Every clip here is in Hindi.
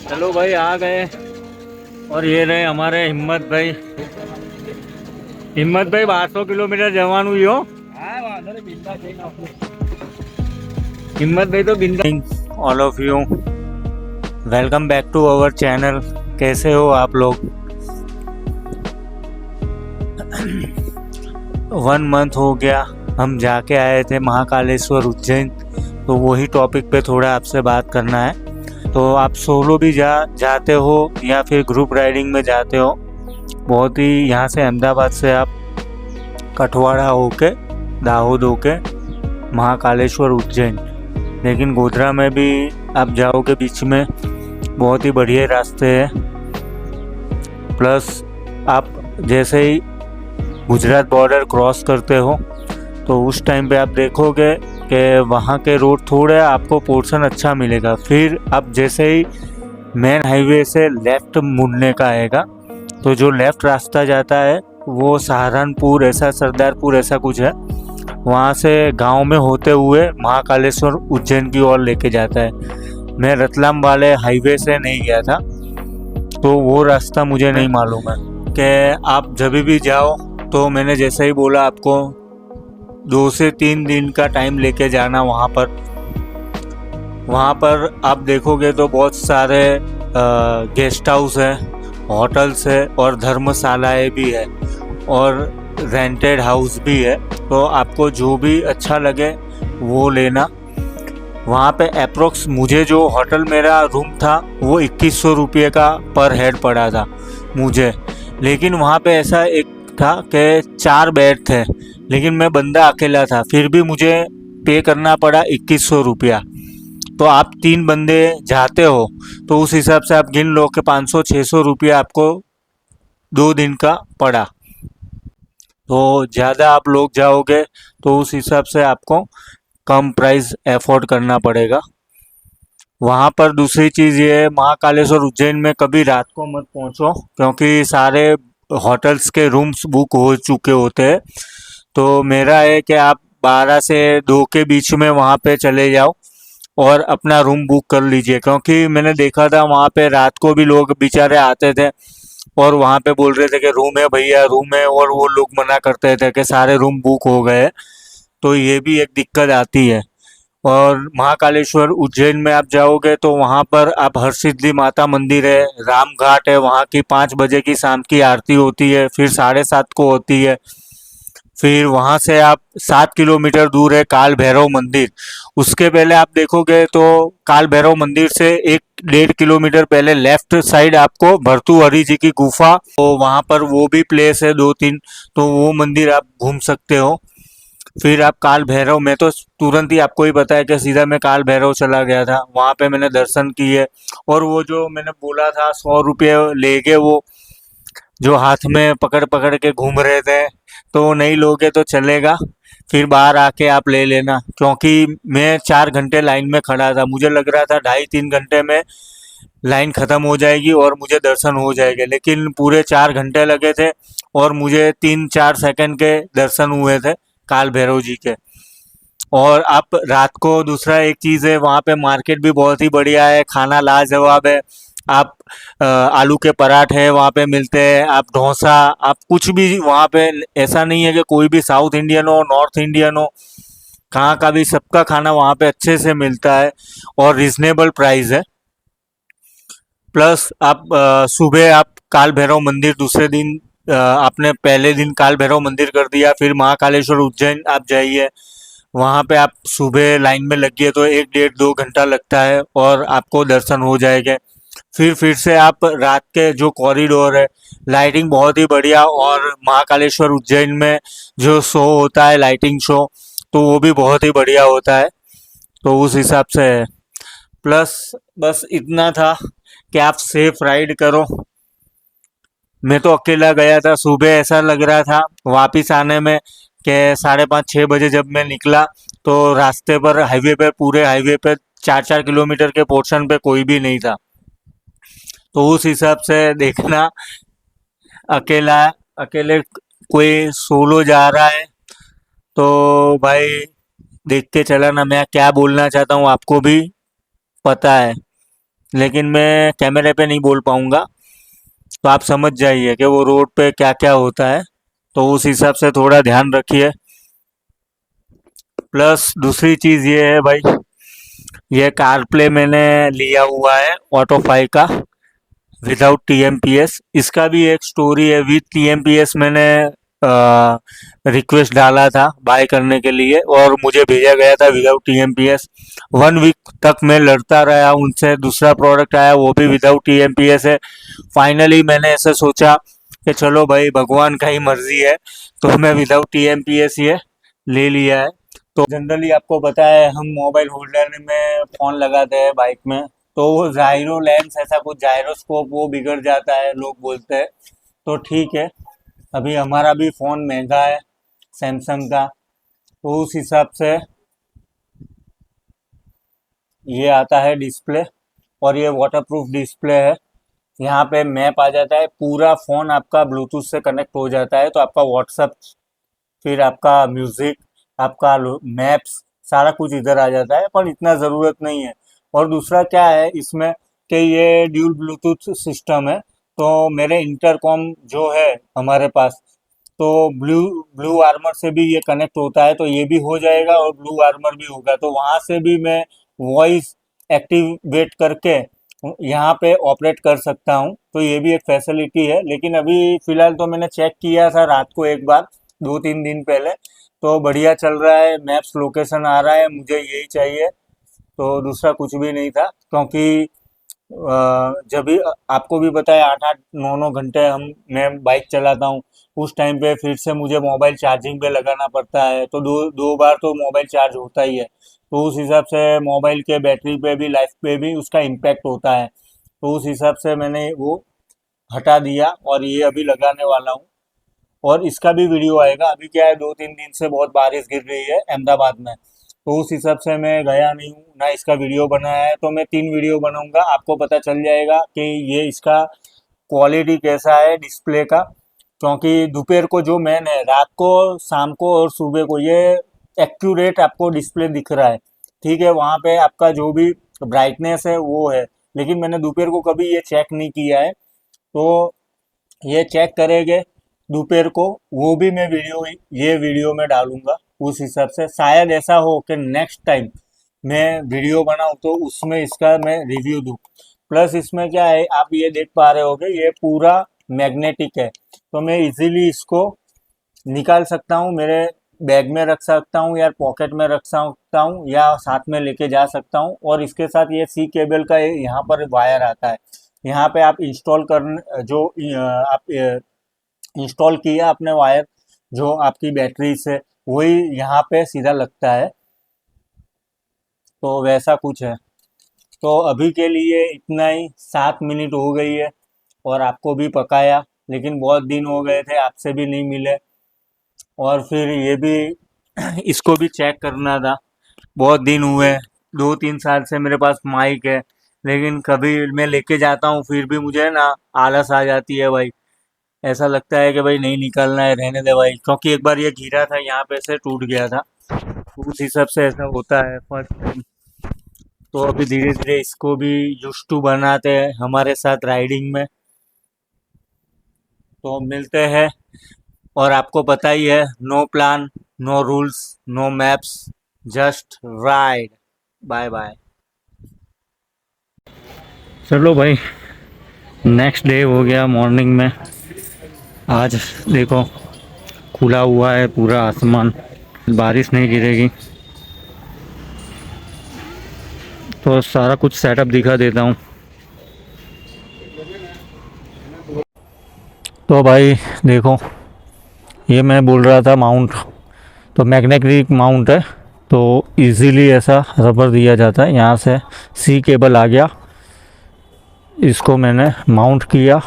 चलो भाई आ गए। और ये रहे हमारे हिम्मत भाई। हिम्मत भाई 1200 किलोमीटर जवान हुई हो। हिम्मत भाई तो बिंदास। All of you welcome back to our channel. कैसे हो आप लोग? 1 मंथ हो गया हम जाके आए थे महाकालेश्वर उज्जैन, तो वही टॉपिक पे थोड़ा आपसे बात करना है। तो आप सोलो भी जाते हो या फिर ग्रुप राइडिंग में जाते हो? बहुत ही यहाँ से अहमदाबाद से आप कठवाड़ा होके दाहोद होके महाकालेश्वर उज्जैन, लेकिन गोधरा में भी आप जाओगे बीच में बहुत ही बढ़िया रास्ते हैं। प्लस आप जैसे ही गुजरात बॉर्डर क्रॉस करते हो तो उस टाइम पे आप देखोगे कि वहाँ के रोड थोड़े आपको पोर्शन अच्छा मिलेगा। फिर आप जैसे ही मेन हाईवे से लेफ़्ट मुड़ने का आएगा तो जो लेफ़्ट रास्ता जाता है वो सहारनपुर ऐसा सरदारपुर ऐसा कुछ है, वहाँ से गांव में होते हुए महाकालेश्वर उज्जैन की ओर लेके जाता है। मैं रतलाम वाले हाईवे से नहीं गया था तो वो रास्ता मुझे नहीं मालूम है। कि आप जब भी जाओ तो मैंने जैसे ही बोला आपको 2 से 3 दिन का टाइम लेके जाना। वहाँ पर आप देखोगे तो बहुत सारे गेस्ट हाउस है, होटल्स है और धर्मशालाएं भी है और रेंटेड हाउस भी है। तो आपको जो भी अच्छा लगे वो लेना। वहाँ पे अप्रोक्स मुझे जो होटल मेरा रूम था वो 2100 रुपये का पर हेड पड़ा था मुझे। लेकिन वहाँ पे ऐसा एक था कि 4 बेड थे, लेकिन मैं बंदा अकेला था, फिर भी मुझे पे करना पड़ा 2100 रुपया। तो आप 3 बंदे जाते हो तो उस हिसाब से आप गिन लो कि 500-600 रुपया आपको 2 दिन का पड़ा। तो ज़्यादा आप लोग जाओगे तो उस हिसाब से आपको कम प्राइस एफोर्ड करना पड़ेगा। वहाँ पर दूसरी चीज़ ये है, महाकालेश्वर उज्जैन में कभी रात को मत पहुँचो क्योंकि सारे होटल्स के रूम्स बुक हो चुके होते हैं। तो मेरा है कि आप 12 से 2 के बीच में वहाँ पे चले जाओ और अपना रूम बुक कर लीजिए, क्योंकि मैंने देखा था वहाँ पे रात को भी लोग बेचारे आते थे और वहाँ पे बोल रहे थे कि रूम है भैया रूम है, और वो लोग मना करते थे कि सारे रूम बुक हो गए। तो ये भी एक दिक्कत आती है। और महाकालेश्वर उज्जैन में आप जाओगे तो वहाँ पर आप हरसिद्धि माता मंदिर है, राम घाट है, वहाँ की 5 बजे की शाम की आरती होती है, फिर 7:30 को होती है। फिर वहाँ से आप 7 किलोमीटर दूर है काल भैरव मंदिर। उसके पहले आप देखोगे तो काल भैरव मंदिर से 1-1.5 किलोमीटर पहले लेफ्ट साइड आपको भर्तृहरि जी की गुफा, तो वहाँ पर वो भी प्लेस है 2-3, तो वो मंदिर आप घूम सकते हो। फिर आप काल भैरव में तो तुरंत ही आपको ही पता है कि सीधा मैं काल भैरव चला गया था, वहाँ पे मैंने दर्शन किए। और वो जो मैंने बोला था 100 रुपये लेके वो जो हाथ में पकड़ पकड़ के घूम रहे थे, तो नहीं लोगे तो चलेगा, फिर बाहर आके आप ले लेना। क्योंकि मैं 4 घंटे लाइन में खड़ा था, मुझे लग रहा था 2.5-3 घंटे में लाइन ख़त्म हो जाएगी और मुझे दर्शन हो जाएंगे, लेकिन पूरे 4 घंटे लगे थे और मुझे 3-4 सेकंड के दर्शन हुए थे काल भैरव जी के। और आप रात को दूसरा एक चीज़ है, वहाँ पे मार्केट भी बहुत ही बढ़िया है, खाना लाजवाब है। आप आलू के पराठे वहाँ पे मिलते हैं, आप डोसा, आप कुछ भी वहाँ पे, ऐसा नहीं है कि कोई भी साउथ इंडियन हो नॉर्थ इंडियन हो, कहाँ का भी सबका खाना वहाँ पे अच्छे से मिलता है और रिजनेबल प्राइस है। प्लस आप सुबह आप काल भैरव मंदिर, दूसरे दिन आपने पहले दिन काल भैरव मंदिर कर दिया, फिर महाकालेश्वर उज्जैन आप जाइए, वहाँ पे आप सुबह लाइन में लगिए तो 1-1.5-2 घंटा लगता है और आपको दर्शन हो जाएंगे। फिर से आप रात के जो कॉरिडोर है, लाइटिंग बहुत ही बढ़िया, और महाकालेश्वर उज्जैन में जो शो होता है लाइटिंग शो, तो वो भी बहुत ही बढ़िया होता है। तो उस हिसाब से है। प्लस बस इतना था कि आप सेफ राइड करो। मैं तो अकेला गया था, सुबह ऐसा लग रहा था वापिस आने में कि 5:30-6 बजे जब मैं निकला तो रास्ते पर हाईवे पे, पूरे हाईवे पे 4-4 किलोमीटर के पोर्शन पे कोई भी नहीं था। तो उस हिसाब से देखना, अकेला अकेले कोई सोलो जा रहा है तो भाई देख के चलाना। मैं क्या बोलना चाहता हूँ आपको भी पता है, लेकिन मैं कैमरे पे नहीं बोल पाऊँगा। तो आप समझ जाइए कि वो रोड पे क्या क्या होता है, तो उस हिसाब से थोड़ा ध्यान रखिए। प्लस दूसरी चीज़ ये है भाई, ये कार प्ले मैंने लिया हुआ है ऑटोफाई का, विदाउट टीएमपीएस। इसका भी एक स्टोरी है। विद टीएमपीएस मैंने रिक्वेस्ट डाला था बाय करने के लिए, और मुझे भेजा गया था विदाउट टीएमपीएस। 1 वीक तक मैं लड़ता रहा उनसे, दूसरा प्रोडक्ट आया वो भी विदाउट टीएमपीएस है। फाइनली मैंने ऐसे सोचा कि चलो भाई भगवान का ही मर्जी है, तो मैं विदाउट टीएमपीएस ये ले लिया है। तो जनरली आपको पता है हम मोबाइल होल्डर में फ़ोन लगाते हैं बाइक में, तो वो जायरो लेंस ऐसा कुछ जायरोस्कोप वो बिगड़ जाता है लोग बोलते हैं। तो ठीक है, अभी हमारा भी फ़ोन महंगा है सैमसंग का, तो उस हिसाब से ये आता है डिस्प्ले, और ये वाटरप्रूफ डिस्प्ले है। यहाँ पे मैप आ जाता है, पूरा फ़ोन आपका ब्लूटूथ से कनेक्ट हो जाता है, तो आपका व्हाट्सअप, फिर आपका म्यूज़िक, आपका मैप्स, सारा कुछ इधर आ जाता है, पर इतना ज़रूरत नहीं है। और दूसरा क्या है इसमें कि ये ड्यूल ब्लूटूथ सिस्टम है, तो मेरे इंटरकॉम जो है हमारे पास, तो ब्लू ब्लू आर्मर से भी ये कनेक्ट होता है, तो ये भी हो जाएगा और ब्लू आर्मर भी होगा, तो वहाँ से भी मैं वॉइस एक्टिवेट करके यहाँ पे ऑपरेट कर सकता हूँ। तो ये भी एक फैसिलिटी है। लेकिन अभी फ़िलहाल तो मैंने चेक किया था रात को एक बार, 2-3 दिन पहले, तो बढ़िया चल रहा है, मैप्स लोकेशन आ रहा है, मुझे यही चाहिए। तो दूसरा कुछ भी नहीं था, क्योंकि जब भी आपको भी पता है 8-8 9-9 घंटे मैं बाइक चलाता हूँ, उस टाइम पे फिर से मुझे मोबाइल चार्जिंग पे लगाना पड़ता है, तो दो दो बार तो मोबाइल चार्ज होता ही है। तो उस हिसाब से मोबाइल के बैटरी पे भी, लाइफ पे भी उसका इम्पैक्ट होता है। तो उस हिसाब से मैंने वो हटा दिया और ये अभी लगाने वाला हूँ। और इसका भी वीडियो आएगा। अभी क्या है, 2-3 दिन से बहुत बारिश गिर रही है अहमदाबाद में, तो उस हिसाब से मैं गया नहीं हूँ ना, इसका वीडियो बनाया है। तो मैं 3 वीडियो बनाऊंगा, आपको पता चल जाएगा कि ये इसका क्वालिटी कैसा है डिस्प्ले का। क्योंकि दोपहर को जो मैन है, रात को, शाम को और सुबह को ये एक्यूरेट आपको डिस्प्ले दिख रहा है। ठीक है, वहाँ पे आपका जो भी ब्राइटनेस है वो है, लेकिन मैंने दोपहर को कभी ये चेक नहीं किया है। तो ये चेक करेंगे दोपहर को, वो भी मैं ये वीडियो में डालूंगा। उस हिसाब से शायद ऐसा हो कि नेक्स्ट टाइम मैं वीडियो बनाऊं तो उसमें इसका मैं रिव्यू दूं। प्लस इसमें क्या है, आप ये देख पा रहे होगे, ये पूरा मैग्नेटिक है, तो मैं इजीली इसको निकाल सकता हूँ, मेरे बैग में रख सकता हूँ या पॉकेट में रख सकता हूँ या साथ में लेके जा सकता हूँ। और इसके साथ ये सी केबल का यहाँ पर वायर आता है, यहाँ पे आप इंस्टॉल कर जो आप इंस्टॉल किया अपने वायर, जो आपकी बैटरी से, वही यहाँ पे सीधा लगता है। तो वैसा कुछ है। तो अभी के लिए इतना ही, 7 मिनट हो गई है और आपको भी पकाया, लेकिन बहुत दिन हो गए थे, आपसे भी नहीं मिले। और फिर ये भी इसको भी चेक करना था, बहुत दिन हुए, 2-3 साल से मेरे पास माइक है, लेकिन कभी मैं लेके जाता हूँ फिर भी मुझे ना आलस आ जाती है भाई। ऐसा लगता है कि भाई नहीं निकलना है, रहने दे भाई, क्योंकि एक बार ये गिरा था यहाँ पे से टूट गया था। तो उस हिसाब से ऐसा होता है फर्स्ट टाइम। तो अभी धीरे धीरे इसको भी यूज टू बनाते हैं हमारे साथ राइडिंग में। तो मिलते हैं। और आपको पता ही है, no plan, no rules, no maps, just ride. Bye bye. चलो भाई, नेक्स्ट डे हो गया मॉर्निंग में। आज देखो खुला हुआ है पूरा आसमान, बारिश नहीं गिरेगी। तो सारा कुछ सेटअप दिखा देता हूँ। तो भाई देखो, ये मैं बोल रहा था माउंट, तो मैग्नेटिक माउंट है, तो इजीली ऐसा रबर दिया जाता है। यहाँ से सी केबल आ गया, इसको मैंने माउंट किया,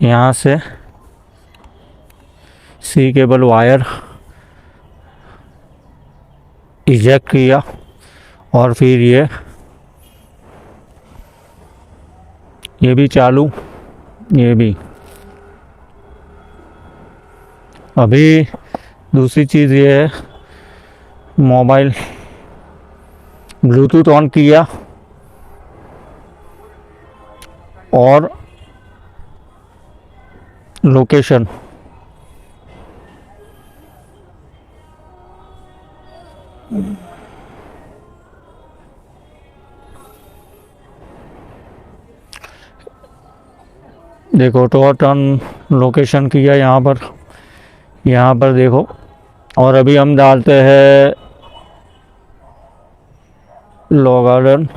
यहाँ से सी केबल वायर इजेक्ट किया, और फिर ये भी चालू, ये भी। अभी दूसरी चीज़ ये है, मोबाइल ब्लूटूथ ऑन किया, और लोकेशन। देखो तो टर्न लोकेशन किया यहाँ पर देखो। और अभी हम डालते हैं लॉ गार्डन।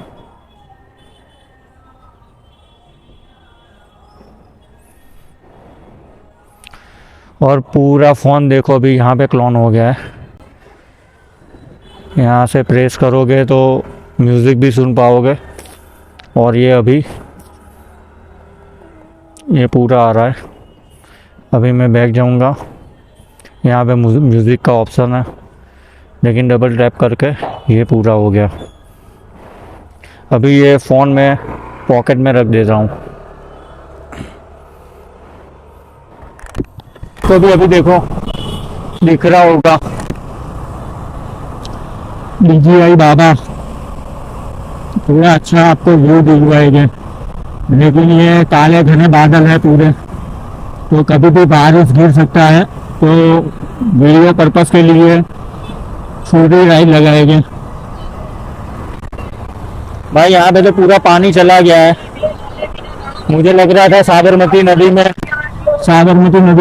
और पूरा फ़ोन देखो अभी यहाँ पे क्लोन हो गया है। यहाँ से प्रेस करोगे तो म्यूज़िक भी सुन पाओगे। और ये अभी ये पूरा आ रहा है। अभी मैं बैक जाऊँगा, यहाँ पे म्यूज़िक का ऑप्शन है, लेकिन डबल टैप करके ये पूरा हो गया। अभी ये फ़ोन में पॉकेट में रख देता हूँ। तो अभी देखो दिख रहा होगा DJI बाबा, पूरा अच्छा आपको व्यू दिखवाएंगे। लेकिन ये काले घने बादल है पूरे, तो कभी भी बारिश गिर सकता है। तो वीडियो पर्पस के लिए छोटी लाइट लगाएंगे। भाई यहाँ पे तो पूरा पानी चला गया है। मुझे लग रहा था साबरमती नदी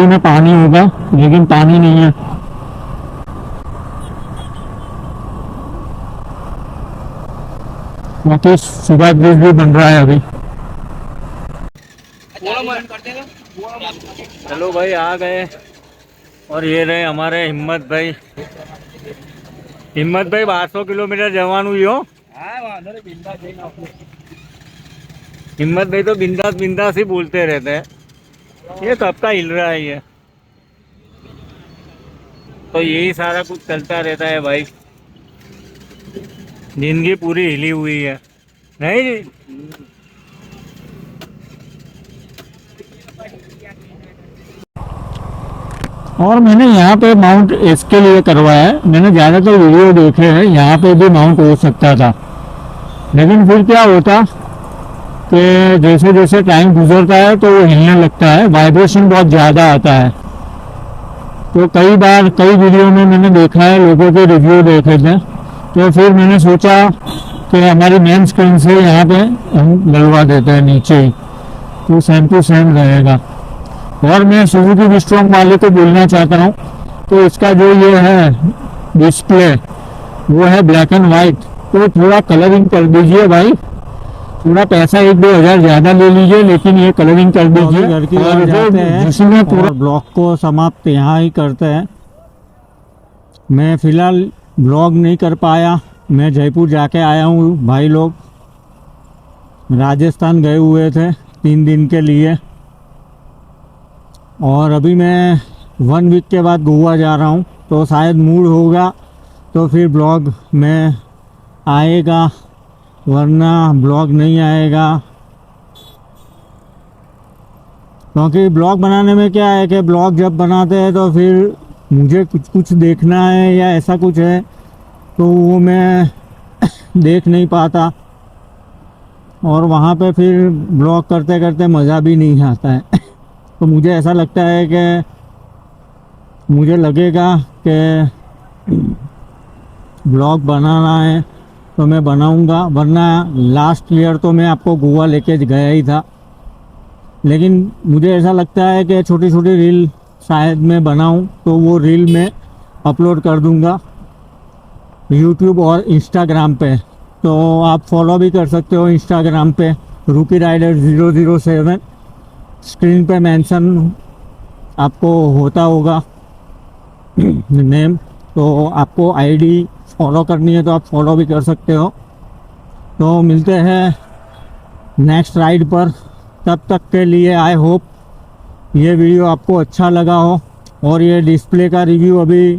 में पानी होगा, लेकिन पानी नहीं है। बाकी सुबह ब्रिज भी बन रहा है अभी। चलो भाई आ गए। और ये रहे हमारे हिम्मत भाई 1200 किलोमीटर जवान हुई हो। हिम्मत भाई तो बिंदास ही बोलते रहते हैं। ये कब का हिल रहा है ये, तो यही सारा कुछ चलता रहता है भाई। जिंदगी पूरी हिली हुई है नहीं जी। और मैंने यहाँ पे माउंट इसके लिए करवाया है। मैंने ज़्यादातर वीडियो देखे हैं, यहाँ पे भी माउंट हो सकता था, लेकिन फिर क्या होता कि जैसे जैसे टाइम गुजरता है तो वो हिलने लगता है, वाइब्रेशन बहुत ज़्यादा आता है। तो कई वीडियो में मैंने देखा है, लोगों के रिव्यू देखे थे, तो फिर मैंने सोचा कि हमारी मेन स्क्रीन से यहाँ पे हम डलवा देते हैं नीचे ही, तो सेम टू सेम रहेगा। और मैं सुजुकी विस्ट्रॉम वाले को बोलना चाहता हूँ, तो इसका जो ये है डिस्प्ले वो है ब्लैक एंड वाइट, तो थोड़ा कलरिंग कर दीजिए भाई। थोड़ा पैसा 1-2 हज़ार ज़्यादा ले लीजिए, लेकिन ये कलरिंग कर दीजिए। और जिसमें पूरा ब्लॉग को समाप्त यहाँ ही करते हैं। मैं फ़िलहाल ब्लॉग नहीं कर पाया, मैं जयपुर जाके आया हूँ। भाई लोग राजस्थान गए हुए थे 3 दिन के लिए, और अभी मैं 1 वीक के बाद गोवा जा रहा हूँ। तो शायद मूड होगा तो फिर ब्लॉग में आएगा, वरना ब्लॉग नहीं आएगा। क्योंकि ब्लॉग बनाने में क्या है कि ब्लॉग जब बनाते हैं तो फिर मुझे कुछ देखना है या ऐसा कुछ है, तो वो मैं देख नहीं पाता, और वहाँ पे फिर ब्लॉग करते करते मज़ा भी नहीं आता है। तो मुझे ऐसा लगता है कि मुझे लगेगा कि ब्लॉग बनाना है तो मैं बनाऊंगा, वरना लास्ट ईयर तो मैं आपको गोवा लेके गया ही था। लेकिन मुझे ऐसा लगता है कि छोटी छोटी रील शायद मैं बनाऊं, तो वो रील में अपलोड कर दूंगा यूट्यूब और इंस्टाग्राम पे। तो आप फॉलो भी कर सकते हो इंस्टाग्राम पे, रूकी राइडर 007। स्क्रीन पे मेंशन आपको होता होगा नेम, तो आपको आईडी फॉलो करनी है तो आप फॉलो भी कर सकते हो। तो मिलते हैं नेक्स्ट राइड पर, तब तक के लिए आई होप ये वीडियो आपको अच्छा लगा हो। और ये डिस्प्ले का रिव्यू अभी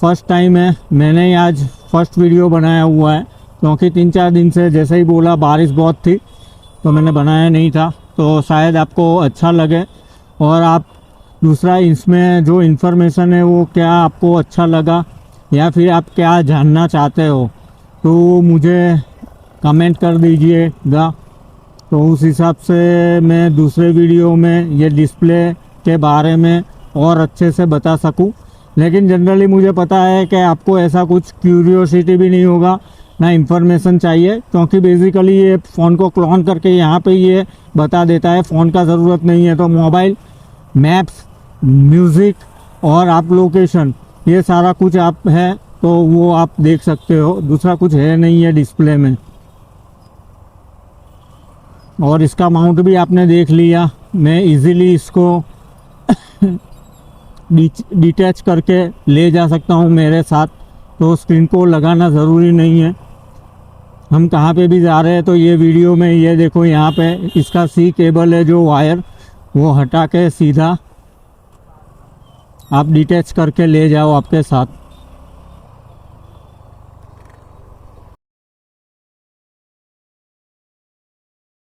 फर्स्ट टाइम है, मैंने ही आज फर्स्ट वीडियो बनाया हुआ है, क्योंकि 3-4 दिन से जैसे ही बोला बारिश बहुत थी तो मैंने बनाया नहीं था। तो शायद आपको अच्छा लगे, और आप दूसरा इसमें जो इन्फॉर्मेशन है वो क्या आपको अच्छा लगा या फिर आप क्या जानना चाहते हो, तो मुझे कमेंट कर दीजिएगा। तो उस हिसाब से मैं दूसरे वीडियो में ये डिस्प्ले के बारे में और अच्छे से बता सकूं। लेकिन जनरली मुझे पता है कि आपको ऐसा कुछ क्यूरियोसिटी भी नहीं होगा, ना इन्फॉर्मेशन चाहिए, क्योंकि बेसिकली ये फ़ोन को क्लोन करके यहाँ पे ये बता देता है। फ़ोन का ज़रूरत नहीं है तो मोबाइल, मैप्स, म्यूज़िक और आप लोकेशन, ये सारा कुछ आप है तो वो आप देख सकते हो। दूसरा कुछ है नहीं है डिस्प्ले में। और इसका माउंट भी आपने देख लिया, मैं इजीली इसको डिटैच करके ले जा सकता हूँ मेरे साथ, तो स्क्रीन को लगाना ज़रूरी नहीं है। हम कहाँ पे भी जा रहे हैं तो ये वीडियो में ये देखो, यहाँ पे इसका सी केबल है जो वायर, वो हटा के सीधा आप डिटैच करके ले जाओ आपके साथ।